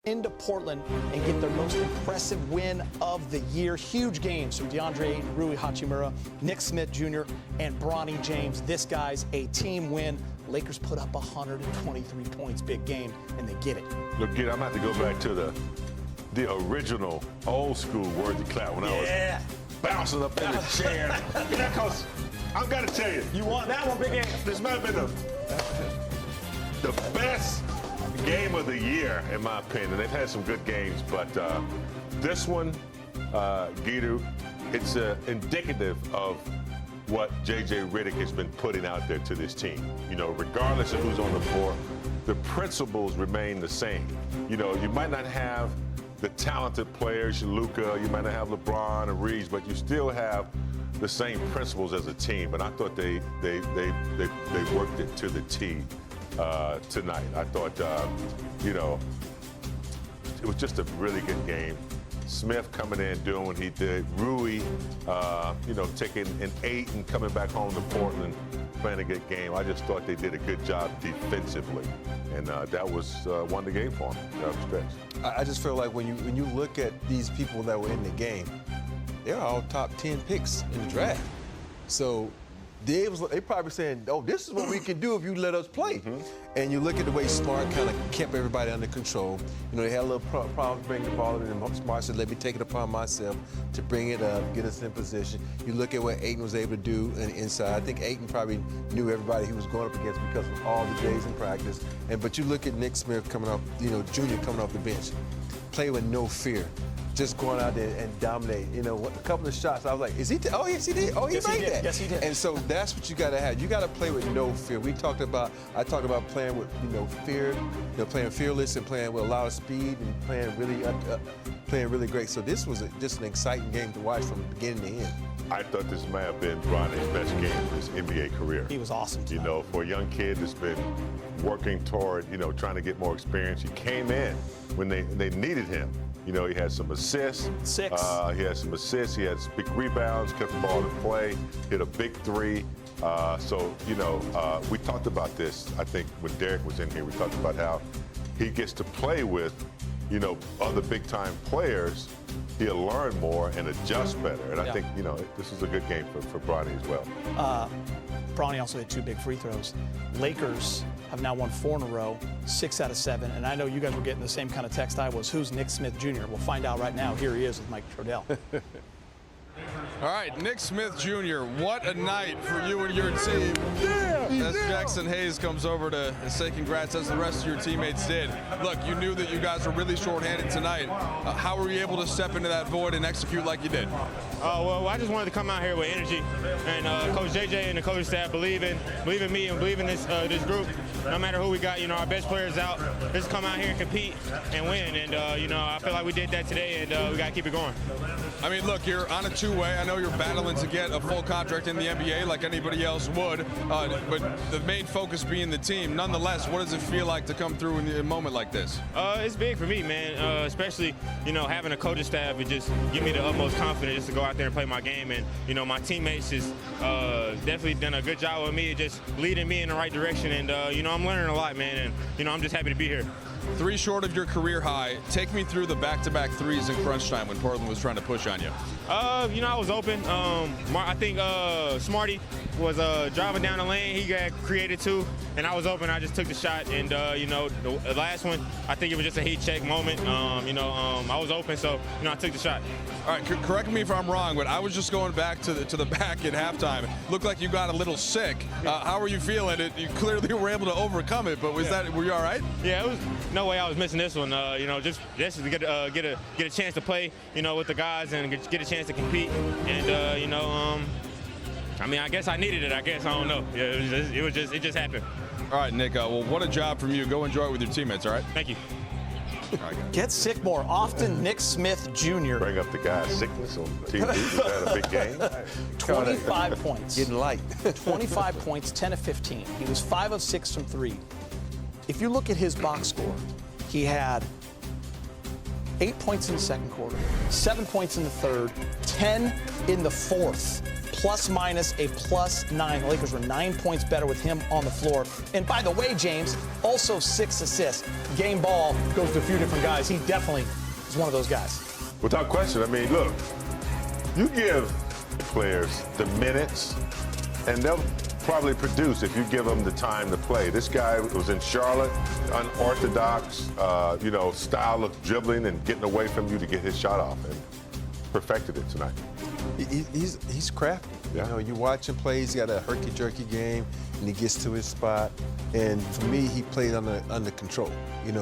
into Portland and get their most impressive win of the year. Huge games from DeAndre Ayton, Rui Hachimura, Nick Smith Jr., and Bronny James. This guy's a team win. Lakers put up 123 points, big game, and they get it. Look, kid, I'm going to have to go back to the original old school Worthy clap when I was bouncing up in the chair. Because I've got to tell you, You want that one, big game. this might have been the best game of the year, in my opinion. They've had some good games, but this one, Guido, it's indicative of what J.J. Redick has been putting out there to this team. You know, regardless of who's on the floor, the principles remain the same. You know, you might not have the talented players, Luka, you might not have LeBron or Reeves, but you still have the same principles as a team. And I thought they worked it to the T tonight. I thought, you know, it was just a really good game. Smith coming in, doing what he did. Rui, you know, taking an 8 and coming back home to Portland, playing a good game. I just thought they did a good job defensively, and that was won the game for them. That was stretch. I just feel like when you look at these people that were in the game, they're all top 10 picks in the draft. So they probably saying, oh, this is what we can do if you let us play. And you look at the way Smart kind of kept everybody under control. You know, they had a little problem bringing the ball in, and Smart said, let me take it upon myself to bring it up, get us in position. You look at what Ayton was able to do on the inside. I think Ayton probably knew everybody he was going up against because of all the days in practice. But you look at Nick Smith coming off, you know, Jr. coming off the bench, play with no fear. Just going out there and dominate. You know, a couple of shots, I was like, is he? Oh, yes, he did. Oh, he made that. Yes, he did. And so that's what you got to have. You got to play with no fear. I talked about playing with, you know, fear, you know, playing fearless and playing with a lot of speed and playing really great. So this was just an exciting game to watch from beginning to end. I thought this may have been Bronny's best game of his NBA career. He was awesome tonight. You know, for a young kid that's been working toward, you know, trying to get more experience, he came in when they needed him. You know, he had some assists. 6. He had some assists. He had big rebounds, kept the ball in play, hit a big 3. So, you know, we talked about this, I think, when Derek was in here. We talked about how he gets to play with, you know, other big-time players. He'll learn more and adjust better. And I think, you know, this is a good game for Bronny as well. Bronny also hit 2 big free throws. Lakers have now won 4 in a row, 6 out of 7. And I know you guys were getting the same kind of text I was. Who's Nick Smith Jr.? We'll find out right now. Here he is with Mike Trudell. All right, Nick Smith Jr., what a night for you and your team. As Jackson Hayes comes over to say congrats, as the rest of your teammates did. Look, you knew that you guys were really shorthanded tonight. How were you able to step into that void and execute like you did? Well, I just wanted to come out here with energy, and Coach JJ and the coaching staff believe in me and believe in this group. No matter who we got, you know, our best players out. Just come out here and compete and win. And you know, I feel like we did that today, and we got to keep it going. I mean, look, you're on a 2-way. I know you're battling to get a full contract in the NBA like anybody else would, but the main focus being the team. Nonetheless, what does it feel like to come through in a moment like this? It's big for me, man, especially, you know, having a coaching staff. It just give me the utmost confidence just to go out there and play my game. And, you know, my teammates just definitely done a good job with me, just leading me in the right direction. And, you know, I'm learning a lot, man, and, you know, I'm just happy to be here. 3 short of your career high. Take me through the back-to-back threes in crunch time when Portland was trying to push on you. You know, I was open. I think Smarty was driving down the lane. He got created too, and I was open. I just took the shot, and you know, the last one, I think it was just a heat check moment. You know, I was open, so you know, I took the shot. All right, correct me if I'm wrong, but I was just going back to the back at halftime. Looked like you got a little sick. How were you feeling? You clearly were able to overcome it, but were you all right? Yeah, it was no way I was missing this one. You know, just to get a chance to play, you know, with the guys and get a chance to compete, and you know, I mean, I guess I needed it. I guess I don't know. Yeah, it just happened. All right, Nick. Well, what a job from you. Go enjoy it with your teammates. All right. Thank you. Get sick more often, Nick Smith Jr. Bring up the guy's sickness on TV. He's had a big game. 25 points. Getting light. 25 points, 10 of 15. He was 5 of 6 from 3. If you look at his box score, he had 8 points in the second quarter, 7 points in the third, 10 in the fourth. plus-minus a +9. The Lakers were 9 points better with him on the floor. And by the way, James, also 6 assists. Game ball goes to a few different guys. He definitely is one of those guys. Without question. I mean, look, you give players the minutes, and they'll probably produce if you give them the time to play. This guy was in Charlotte, unorthodox, style of dribbling and getting away from you to get his shot off, and perfected it tonight. He's crafty. Yeah. You watch him play. He's got a herky-jerky game, and he gets to his spot. And for me, he played under control.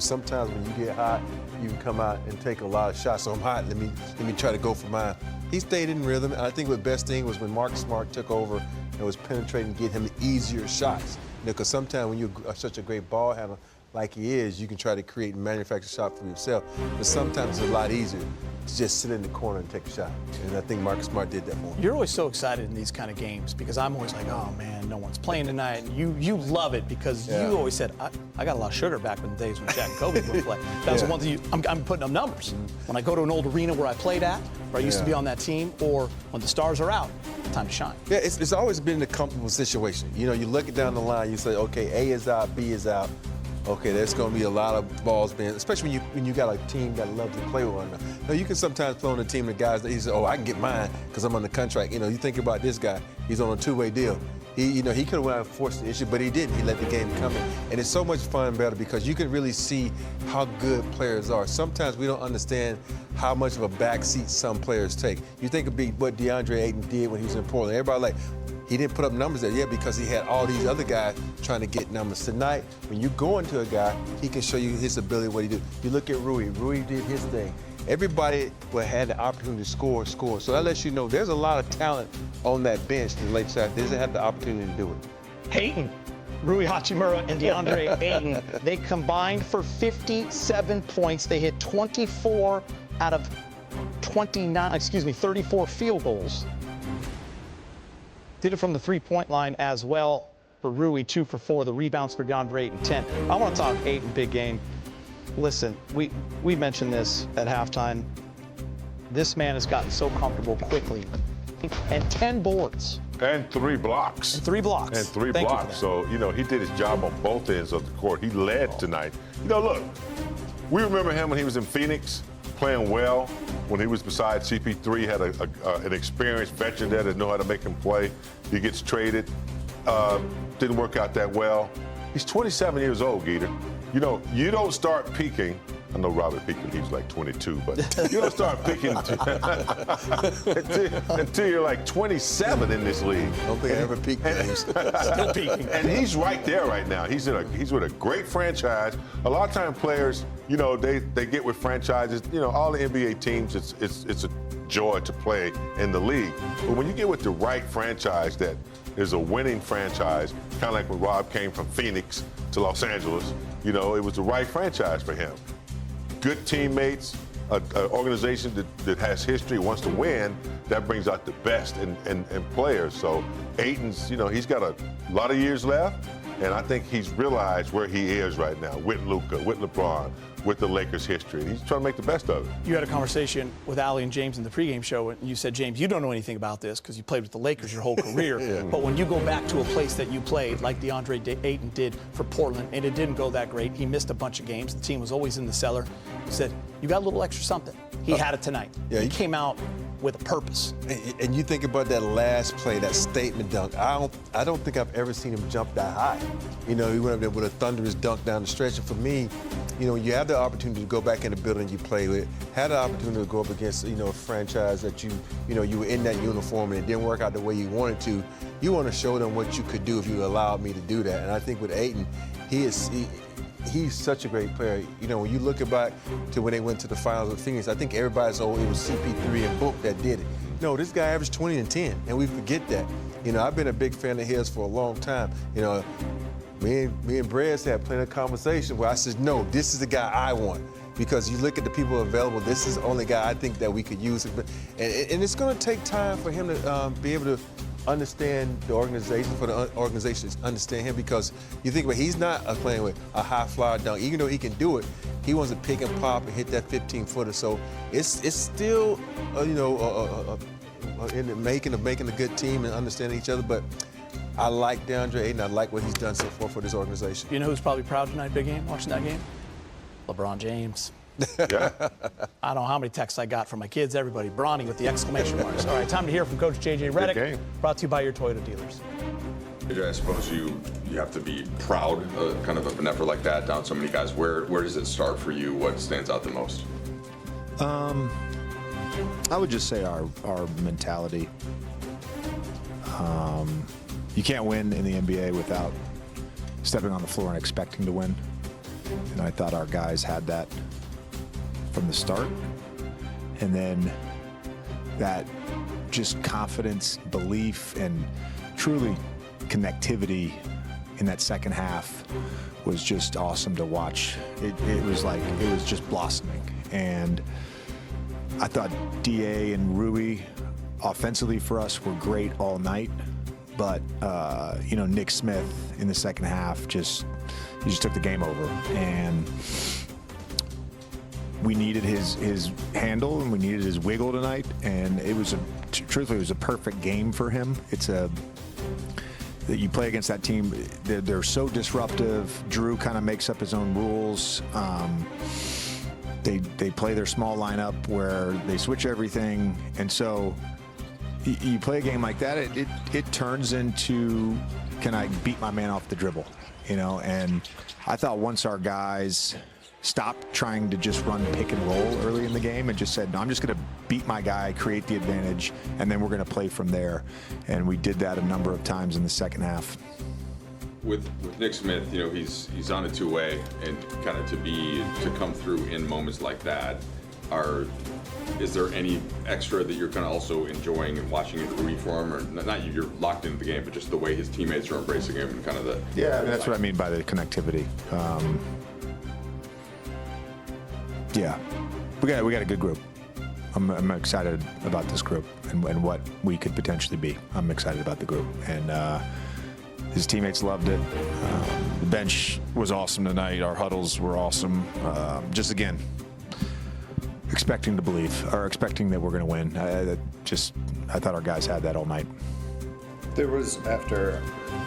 Sometimes when you get hot, you can come out and take a lot of shots. So I'm hot. Let me try to go for mine. He stayed in rhythm. And I think the best thing was when Marcus Smart took over and was penetrating, get him easier shots. Because sometimes when you're such a great ball handler like he is, you can try to create and manufacture a shot for yourself. But sometimes it's a lot easier to just sit in the corner and take a shot. And I think Marcus Smart did that for him. You're always so excited in these kind of games because I'm always like, oh man, no one's playing tonight. And you love it because you always said, I got a lot of sugar back in the days when Shaq and Kobe would play. That was the one thing I'm putting up numbers. When I go to an old arena where I played at, where I used to be on that team, or when the stars are out, time to shine. Yeah, it's always been a comfortable situation. You look it down the line, you say, okay, A is out, B is out. Okay, there's going to be a lot of balls being, especially when you got a team that loves to play with one another. Now, you can sometimes play on a team of guys that he says, oh, I can get mine because I'm on the contract. You think about this guy, he's on a two-way deal. He could have went out and forced the issue, but he didn't. He let the game come in. And it's so much fun and better because you can really see how good players are. Sometimes we don't understand how much of a backseat some players take. You think of what DeAndre Ayton did when he was in Portland. Everybody like, he didn't put up numbers there, because he had all these other guys trying to get numbers. Tonight, when you go into a guy, he can show you his ability, what he did. You look at Rui. Rui did his thing. Everybody had the opportunity to score. So that lets you know there's a lot of talent on that bench in the late side. They doesn't have the opportunity to do it. Ayton, Rui Hachimura and DeAndre Ayton, they combined for 57 points. They hit 24 out of 34 field goals. Did it from the three-point line as well for Rui, 2 for 4. The rebounds for DeAndre Ayton, 10. I want to talk Ayton big game. Listen, we mentioned this at halftime. This man has gotten so comfortable quickly. And 10 boards. And 3 blocks. And 3 blocks. And 3 blocks. So, he did his job on both ends of the court. He led tonight. Look, we remember him when he was in Phoenix, playing well. When he was beside CP3, had an experienced veteran there that knew how to make him play. He gets traded. Didn't work out that well. He's 27 years old, Geeter. You don't start peaking. I know Robert peaked when he was like 22, but you don't start peaking until you're like 27 in this league. I don't think I ever peaked. Still peaking. And he's right there right now. He's with a great franchise. A lot of time players, they get with franchises. All the NBA teams, it's a joy to play in the league. But when you get with the right franchise that is a winning franchise, kind of like when Rob came from Phoenix to Los Angeles, it was the right franchise for him. Good teammates, an organization that has history, wants to win, that brings out the best in players. So Ayton's, he's got a lot of years left, and I think he's realized where he is right now with Luka, with LeBron, with the Lakers' history. He's trying to make the best of it. You had a conversation with Allie and James in the pregame show, and you said, James, you don't know anything about this because you played with the Lakers your whole career. But when you go back to a place that you played, like DeAndre Ayton did for Portland, and it didn't go that great, he missed a bunch of games. The team was always in the cellar. He said, you got a little extra something. He had it tonight. He came out with a purpose. And you think about that last play, that statement dunk. I don't think I've ever seen him jump that high. He went up there with a thunderous dunk down the stretch. And for me, you have the opportunity to go back in the building you play with, had the opportunity to go up against, a franchise that you were in that uniform and it didn't work out the way you wanted to. You want to show them what you could do if you allowed me to do that. And I think with Ayton, he's such a great player. When you look back to when they went to the finals with Phoenix, I think everybody's it was CP3 and Book that did it. No, this guy averaged 20 and 10, and we forget that. I've been a big fan of his for a long time. Me and Brez had plenty of conversation where I said, no, this is the guy I want. Because you look at the people available, this is the only guy I think that we could use. And it's going to take time for him to be able to understand the organization, for the organization to understand him, because you think about he's not playing with a high flyer dunk. Even though he can do it, he wants to pick and pop and hit that 15-footer. So it's still, in the making of making a good team and understanding each other. But I like DeAndre Ayton. I like what he's done so far for this organization. You know who's probably proud tonight, big game, watching that game? LeBron James. Yeah. I don't know how many texts I got from my kids, everybody. Bronny with the exclamation marks. All right, time to hear from Coach J.J. Redick. Brought to you by your Toyota dealers. AJ, I suppose you have to be proud kind of an effort like that, down so many guys. Where does it start for you? What stands out the most? I would just say our mentality. You can't win in the NBA without stepping on the floor and expecting to win. And I thought our guys had that from the start. And then that just confidence, belief, and truly connectivity in that second half was just awesome to watch. It was just blossoming. And I thought DA and Rui offensively for us were great all night. But, Nick Smith in the second half he just took the game over. And we needed his handle and we needed his wiggle tonight. And truthfully, it was a perfect game for him. That you play against that team, they're so disruptive. Drew kind of makes up his own rules. They play their small lineup where they switch everything. And so you play a game like that, it turns into, can I beat my man off the dribble? And I thought once our guys stopped trying to just run pick and roll early in the game and just said, no, I'm just going to beat my guy, create the advantage, and then we're going to play from there. And we did that a number of times in the second half. With Nick Smith, he's on a two-way, and kind of to come through in moments like that, is there any extra that you're kind of also enjoying and watching in Rui for him, or not you're locked into the game, but just the way his teammates are embracing him and kind of that's what I mean by the connectivity. We got a good group. I'm excited about this group and what we could potentially be. I'm excited about the group, and his teammates loved it. The bench was awesome tonight. Our huddles were awesome. Just again, expecting to believe, or expecting that we're going to win. I thought our guys had that all night. There was, after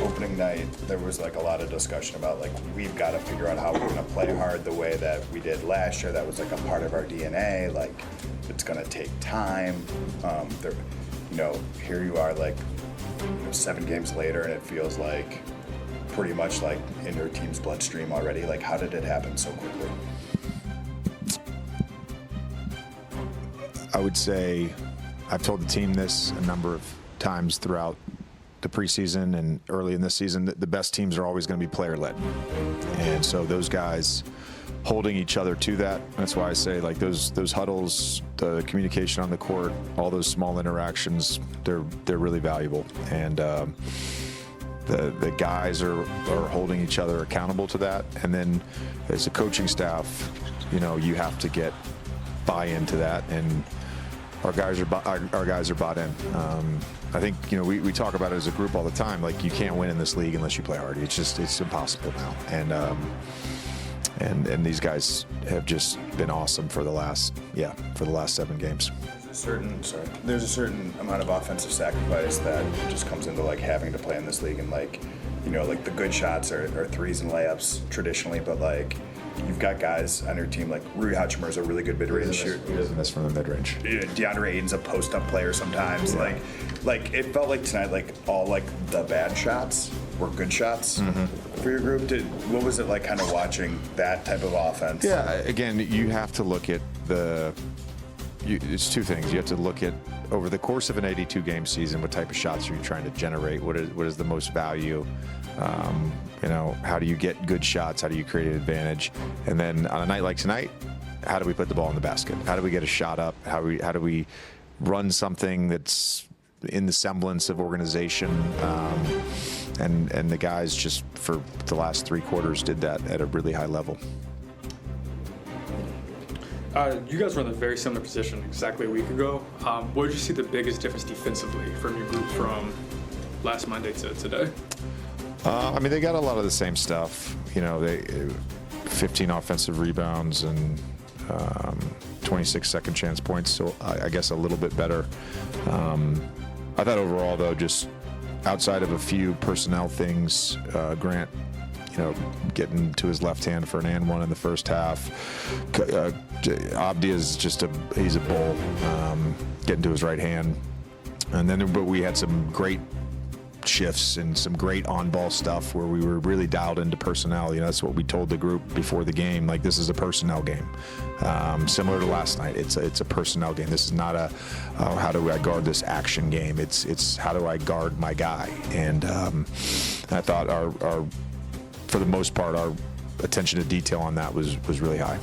opening night, there was like a lot of discussion about we've got to figure out how we're going to play hard the way that we did last year. That was like a part of our DNA. It's going to take time. Here you are 7 games later, and it feels like pretty much in your team's bloodstream already. How did it happen so quickly? I would say I've told the team this a number of times throughout the preseason and early in this season, that the best teams are always going to be player-led. And so those guys holding each other to that, that's why I say those huddles, the communication on the court, all those small interactions, they're really valuable. And the guys are holding each other accountable to that. And then as a coaching staff, you have to get buy-in to that, and our guys are bought in. I think we talk about it as a group all the time. You can't win in this league unless you play hard. It's impossible now. And these guys have just been awesome for the last 7 games. There's a certain amount of offensive sacrifice that just comes into having to play in this league, and the good shots are threes and layups traditionally, but you've got guys on your team Rui Hachimura is a really good mid-range shooter. He doesn't miss from the mid-range. DeAndre Ayton's a post-up player sometimes. Yeah. It felt like tonight, all the bad shots were good shots for your group. What was it like kind of watching that type of offense? Yeah, again, you have to look at it's two things. You have to look at, over the course of an 82-game season, what type of shots are you trying to generate? What is the most value? How do you get good shots? How do you create an advantage? And then on a night like tonight, how do we put the ball in the basket? How do we get a shot up? How do we run something that's in the semblance of organization? And the guys just for the last 3 quarters did that at a really high level. You guys were in a very similar position exactly a week ago. What did you see the biggest difference defensively from your group from last Monday to today? They got a lot of the same stuff. They 15 offensive rebounds and 26 second chance points, so I guess a little bit better. I thought overall, though, just outside of a few personnel things, Grant, getting to his left hand for an and one in the first half. Abdi is he's a bull, getting to his right hand. And then, but we had some great shifts and some great on-ball stuff where we were really dialed into personnel. That's what we told the group before the game. Like, this is a personnel game, similar to last night. It's a personnel game. This is not a how do I guard this action game. It's how do I guard my guy. And I thought our for the most part, our attention to detail on that was really high.